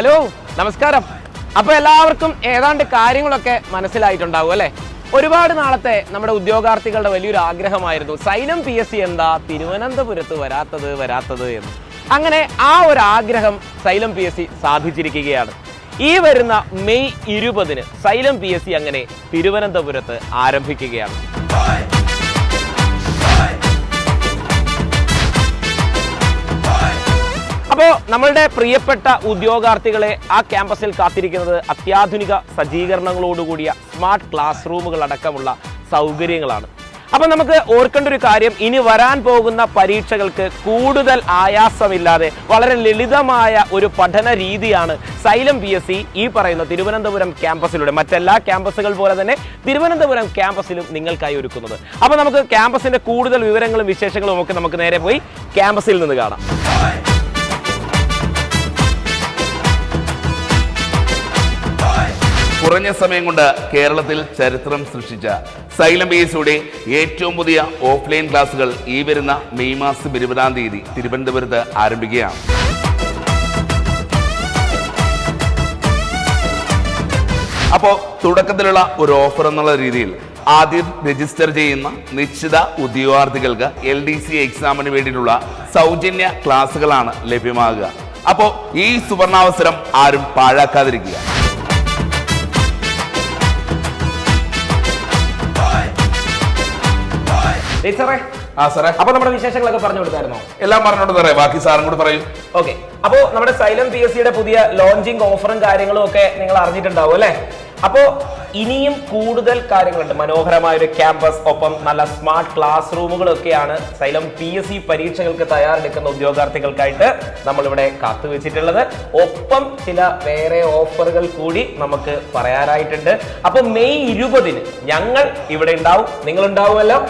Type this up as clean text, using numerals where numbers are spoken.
Hello, നമസ്കാരം. അപ്പോൾ എല്ലാവർക്കും ഏതാണ്ട് കാര്യങ്ങളൊക്കെ മനസ്സിലായിട്ടുണ്ടാവും അല്ലേ? ഒരുപാട് നാളത്തെ നമ്മുടെ ഉദ്യോഗാർത്ഥികളുടെ വലിയൊരു ആഗ്രഹമായിരുന്നു സൈലം PSC എന്താ തിരുവനന്തപുരത്ത് വരാത്തത് എന്ന്. അങ്ങനെ ആ ഒരു ആഗ്രഹം സൈലം PSC സാധിച്ചിരിക്കുകയാണ്. ഈ വരുന്ന മെയ് 20-ന് സൈലം PSC അങ്ങനെ തിരുവനന്തപുരത്ത് ആരംഭിക്കുകയാണ്. അപ്പോൾ നമ്മളുടെ പ്രിയപ്പെട്ട ഉദ്യോഗാർത്ഥികളെ ആ ക്യാമ്പസിൽ കാത്തിരിക്കുന്നത് അത്യാധുനിക സജ്ജീകരണങ്ങളോടുകൂടിയ സ്മാർട്ട് ക്ലാസ് റൂമുകൾ അടക്കമുള്ള സൗകര്യങ്ങളാണ്. അപ്പം നമുക്ക് ഓർക്കേണ്ട ഒരു കാര്യം, ഇനി വരാൻ പോകുന്ന പരീക്ഷകൾക്ക് കൂടുതൽ ആയാസമില്ലാതെ വളരെ ലളിതമായ ഒരു പഠന രീതിയാണ് സൈലം PSC ഈ പറയുന്ന തിരുവനന്തപുരം ക്യാമ്പസിലൂടെ, മറ്റെല്ലാ ക്യാമ്പസുകൾ പോലെ തന്നെ തിരുവനന്തപുരം ക്യാമ്പസിലും നിങ്ങൾക്കായി ഒരുക്കുന്നത്. അപ്പോൾ നമുക്ക് ക്യാമ്പസിന്റെ കൂടുതൽ വിവരങ്ങളും വിശേഷങ്ങളും ഒക്കെ നമുക്ക് നേരെ പോയി ക്യാമ്പസിൽ നിന്ന് കാണാം. കുറഞ്ഞ സമയം കൊണ്ട് കേരളത്തിൽ ചരിത്രം സൃഷ്ടിച്ച സൈലം PSCയുടെ ഏറ്റവും പുതിയ ഓഫ്ലൈൻ ക്ലാസുകൾ ഈ വരുന്ന മെയ് മാസം 20-ാം തീയതി തിരുവനന്തപുരത്ത് ആരംഭിക്കുകയാണ്. അപ്പോൾ തുടക്കത്തിലുള്ള ഒരു ഓഫർ എന്നുള്ള രീതിയിൽ ആദ്യം രജിസ്റ്റർ ചെയ്യുന്ന നിശ്ചിത ഉദ്യോഗാർത്ഥികൾക്ക് LDC എക്സാമിന് വേണ്ടിയിട്ടുള്ള സൗജന്യ ക്ലാസുകളാണ് ലഭ്യമാകുക. അപ്പോൾ ഈ സുവർണാവസരം ആരും പാഴാക്കാതിരിക്കുക. അപ്പൊ നമ്മുടെ വിശേഷങ്ങളൊക്കെ പറഞ്ഞു കൊടുത്തായിരുന്നോ? എല്ലാം പറഞ്ഞോട്ട് തരാം, ബാക്കി സാറും കൂടെ പറയും. ഓക്കെ, അപ്പോ നമ്മുടെ സൈലം PSCയുടെ പുതിയ ലോഞ്ചിങ് ഓഫറും കാര്യങ്ങളും ഒക്കെ നിങ്ങൾ അറിഞ്ഞിട്ടുണ്ടാവും അല്ലെ? അപ്പോ ഇനിയും കൂടുതൽ കാര്യങ്ങളുണ്ട്. മനോഹരമായ ഒരു ക്യാമ്പസ്, ഒപ്പം നല്ല സ്മാർട്ട് ക്ലാസ് റൂമുകളൊക്കെയാണ് സൈലം PSC പരീക്ഷകൾക്ക് തയ്യാറെടുക്കുന്ന ഉദ്യോഗാർത്ഥികൾക്കായിട്ട് നമ്മളിവിടെ കാത്തുവെച്ചിട്ടുള്ളത്. ഒപ്പം ചില വേറെ ഓഫറുകൾ കൂടി നമുക്ക് പറയാനായിട്ടുണ്ട്. അപ്പൊ മെയ് 20-ന് ഞങ്ങൾ ഇവിടെ ഉണ്ടാവും, നിങ്ങൾ ഉണ്ടാവുമല്ലോ.